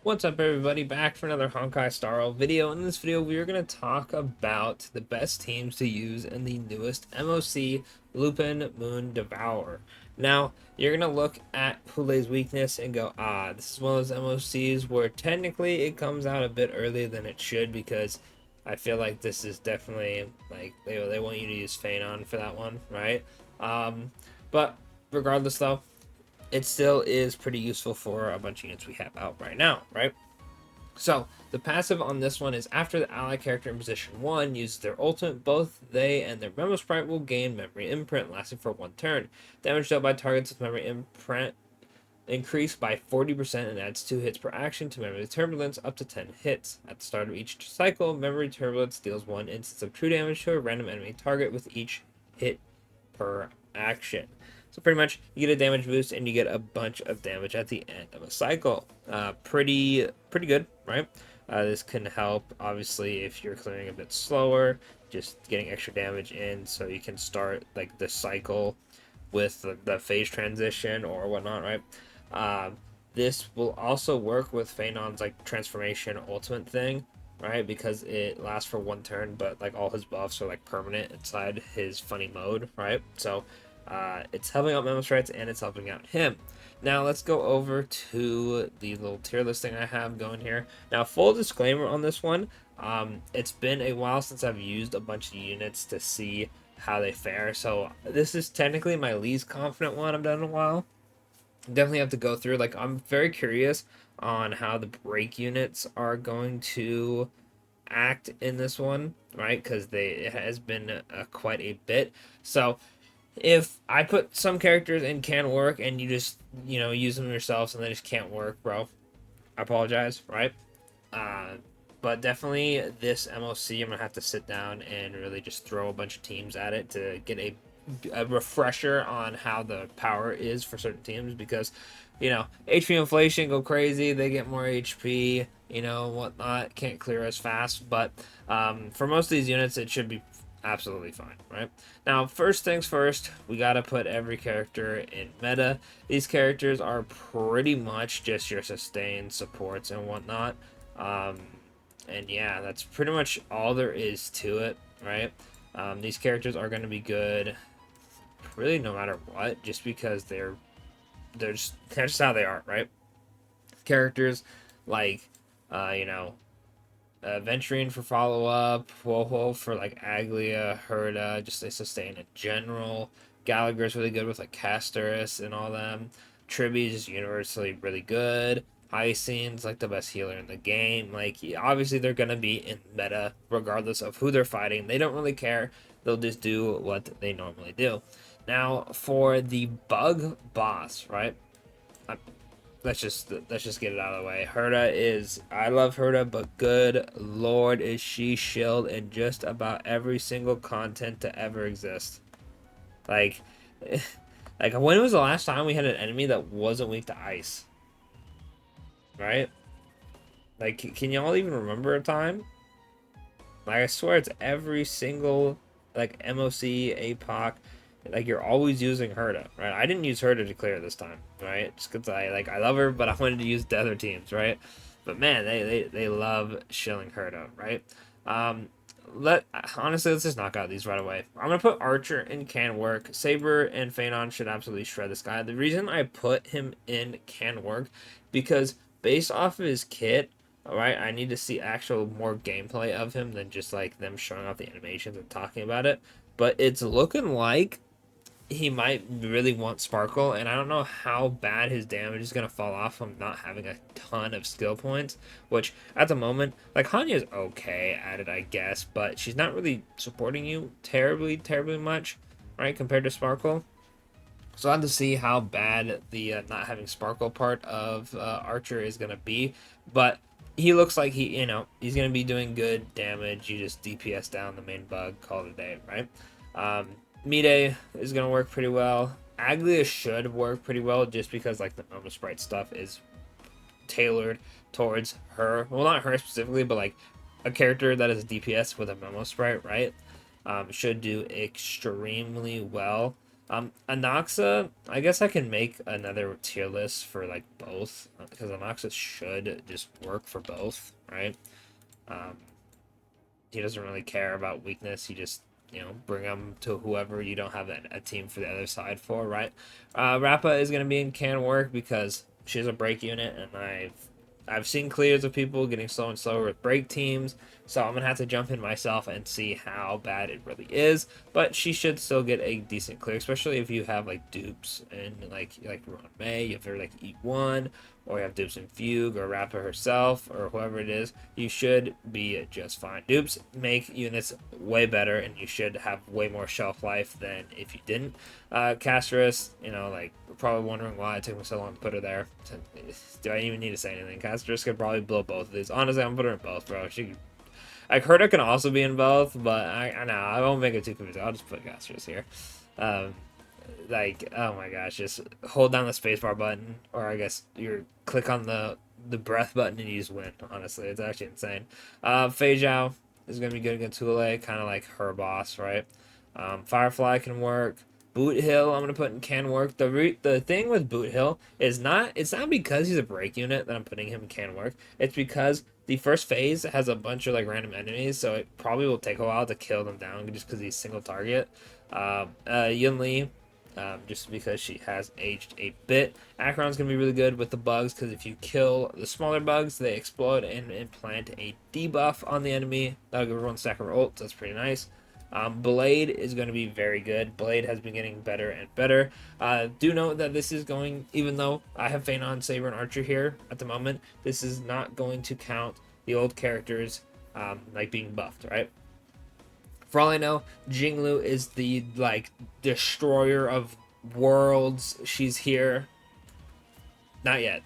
What's up, everybody? Back for another Honkai Star Rail video. In this video, we are going to talk about the best teams to use in the newest MOC, Lupine Moon Devourer. Now, you're going to look at Pule's weakness and go, this is one of those MOCs where technically it comes out a bit earlier than it should, because I feel like this is definitely, like, they want you to use Phanon for that one, right? But regardless, though, it still is pretty useful for a bunch of units we have out right now, right? So, the passive on this one is after the ally character in position 1 uses their ultimate, both they and their Memo Sprite will gain Memory Imprint, lasting for 1 turn. Damage dealt by targets with Memory Imprint increased by 40% and adds 2 hits per action to Memory Turbulence up to 10 hits. At the start of each cycle, Memory Turbulence deals 1 instance of true damage to a random enemy target with each hit per action. So pretty much you get a damage boost and you get a bunch of damage at the end of a cycle. Pretty good, right? This can help, obviously, if you're clearing a bit slower, just getting extra damage in so you can start like the cycle with the phase transition or whatnot, right? This will also work with Phanon's like transformation ultimate thing, right? Because it lasts for 1 turn, but like all his buffs are like permanent inside his funny mode, right? So it's helping out Memo Sprites and it's helping out him. Now let's go over to the little tier listing I have going here. Now, full disclaimer on this one, it's been a while since I've used a bunch of units to see how they fare. So this is technically my least confident one I've done in a while. Definitely have to go through. Like, I'm very curious on how the break units are going to act in this one, right? Because it has been quite a bit. So if I put some characters in can work and you just, use them yourselves and they just can't work, bro, I apologize, right? But definitely this MOC, I'm going to have to sit down and really just throw a bunch of teams at it to get a refresher on how the power is for certain teams, because, HP inflation, go crazy, they get more HP, whatnot, can't clear as fast, but for most of these units, it should be absolutely fine, right? Now, first things first, we gotta put every character in meta. These characters are pretty much just your sustain supports and whatnot. And yeah, that's pretty much all there is to it, right? These characters are going to be good really no matter what, just because that's just how they are, right? Characters like Venturine for follow-up, Woho for like Aglia, Herda, just a sustain in general. Gallagher's really good with like Castorus and all them. Tribby's just universally really good. Hyacinth's like the best healer in the game. Like, obviously they're gonna be in meta regardless of who they're fighting. They don't really care. They'll just do what they normally do. Now for the bug boss, right? Let's just get it out of the way. Herda is, I love Herda, but good lord, is she shilled in just about every single content to ever exist. Like, like, when was the last time we had an enemy that wasn't weak to ice? Right? Like, can y'all even remember a time? Like, I swear it's every single, like, MOC, APOC, like, you're always using Herda, right? I didn't use Herda to clear this time, right? Just because I love her, but I wanted to use the other teams, right? But man, they love shilling Herda, right? Honestly, let's just knock out these right away. I'm gonna put Archer in can work. Saber and Phanon should absolutely shred this guy. The reason I put him in can work, because based off of his kit, alright, I need to see actual more gameplay of him than just like them showing off the animations and talking about it. But it's looking like he might really want Sparkle, and I don't know how bad his damage is going to fall off from not having a ton of skill points, which at the moment, like, Hanya's okay at it, I guess, but she's not really supporting you terribly much, right, compared to Sparkle. So I have to see how bad the not having Sparkle part of Archer is going to be, but he looks like he's going to be doing good damage. You just DPS down the main bug, call it a day, right? Mide is going to work pretty well. Aglia should work pretty well, just because like the Memo Sprite stuff is tailored towards her. Well, not her specifically, but like a character that is a DPS with a Memo Sprite, right? Should do extremely well. Anoxa, I guess I can make another tier list for like both because Anoxa should just work for both, right? Um, he doesn't really care about weakness. He just bring them to whoever you don't have a team for the other side for, right? Rappa is gonna be in can work because she's a break unit, and I've seen clears of people getting slow and slower with break teams, so I'm gonna have to jump in myself and see how bad it really is. But she should still get a decent clear, especially if you have like dupes and like Ron May, you have her like E1, or you have dupes in Fugue or Rappa herself or whoever it is. You should be just fine. Dupes make units way better, and you should have way more shelf life than if you didn't. Castris, like probably wondering why it took me so long to put her there. Do I even need to say anything? Castris could probably blow both of these. Honestly, I'm putting her in both, bro. I heard it can also be in both, but I know I won't make it too confusing. I'll just put Castris here. Um, oh my gosh, just hold down the spacebar button, or I guess you click on the breath button and you just win. Honestly, it's actually insane. Fei Zhao is gonna be good against Hule, kind of like her boss, right? Firefly can work. Boot Hill, I'm gonna put in can work. The thing with Boot Hill is it's not because he's a break unit that I'm putting him in can work. It's because the first phase has a bunch of like random enemies, so it probably will take a while to kill them down just because he's single target. Yun Li, just because she has aged a bit. Acheron's going to be really good with the bugs because if you kill the smaller bugs, they explode and implant a debuff on the enemy. That'll give everyone stack of ult. That's pretty nice. Blade is going to be very good. Blade has been getting better and better. Do note that this is going, even though I have Phanon, Saber, and Archer here at the moment, this is not going to count the old characters like being buffed, right? For all I know, Jinglu is the destroyer of worlds. She's here. Not yet.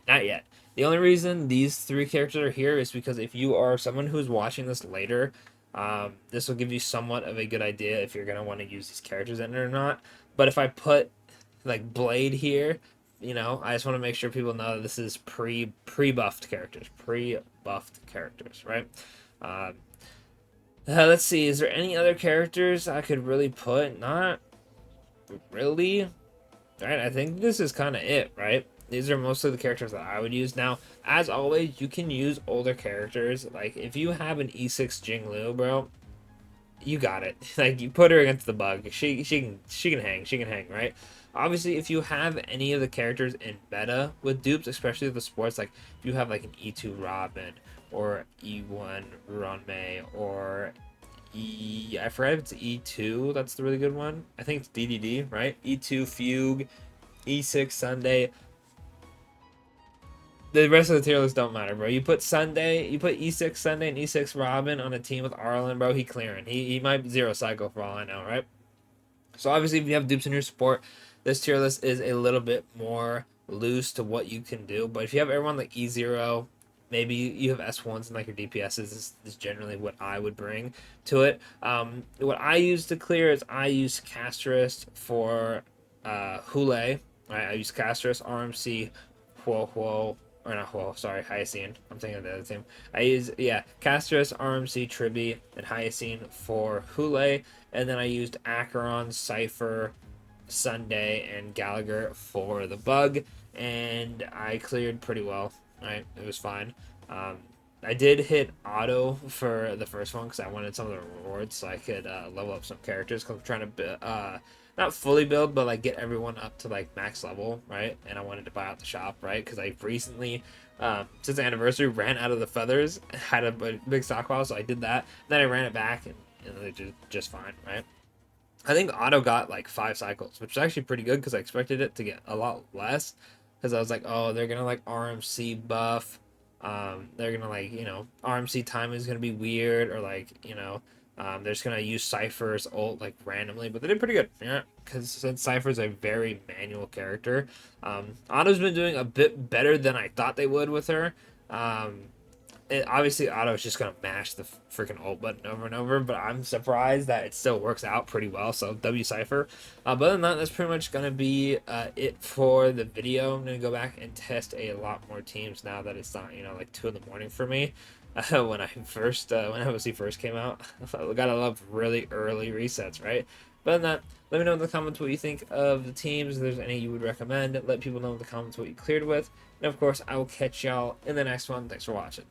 Not yet. The only reason these three characters are here is because if you are someone who's watching this later, this will give you somewhat of a good idea if you're gonna want to use these characters in it or not. But if I put like Blade here, I just want to make sure people know that this is pre-buffed characters, right? Um, let's see. Is there any other characters I could really put? Not really. All right. I think this is kind of it, right? These are mostly the characters that I would use. Now, as always, you can use older characters. Like, if you have an E6 Jinglu, bro, you got it. Like, you put her against the bug. She can hang. She can hang, right? Obviously, if you have any of the characters in meta with dupes, especially the sports, like if you have like an E2 Robin or E1 Ronmei or I forgot if it's E2. That's the really good one. I think it's DDD, right? E2 Fugue, E6 Sunday. The rest of the tier list don't matter, bro. You put E6 Sunday and E6 Robin on a team with Arlen, bro. He clearing. He might zero cycle for all I know, right? So obviously, if you have dupes in your support, this tier list is a little bit more loose to what you can do. But if you have everyone like E0, maybe you have S1s and like your DPSs, this is generally what I would bring to it. What I use to clear is I use Castris for Hule. Right? I use Castris, RMC, Huo, or not Huo, sorry, Hyacine. I'm thinking of the other team. I use, Castris, RMC, Tribi, and Hyacine for Hule. And then I used Acheron, Cypher, Sunday, and Gallagher for the bug. And I cleared pretty well, right? It was fine. I did hit auto for the first one because I wanted some of the rewards so I could level up some characters because I'm trying to not fully build, but like get everyone up to like max level, right? And I wanted to buy out the shop, right? Because I recently, since the anniversary, ran out of the feathers, had a big stockpile, so I did that. Then I ran it back, and they did just fine, right? I think auto got like 5 cycles, which is actually pretty good because I expected it to get a lot less. Because I was like, oh, they're gonna like RMC buff. They're gonna like RMC timing is gonna be weird, or like they're just gonna use Cypher's ult like randomly, but they did pretty good, yeah. Because since Cypher's a very manual character, Auto's been doing a bit better than I thought they would with her. Obviously, Otto is just going to mash the freaking ult button over and over, but I'm surprised that it still works out pretty well, so W Cypher. But other than that, that's pretty much going to be it for the video. I'm going to go back and test a lot more teams now that it's not, like 2 in the morning for me. When MOC first came out, I gotta love really early resets, right? But other than that, let me know in the comments what you think of the teams. If there's any you would recommend, let people know in the comments what you cleared with. And of course, I will catch y'all in the next one. Thanks for watching.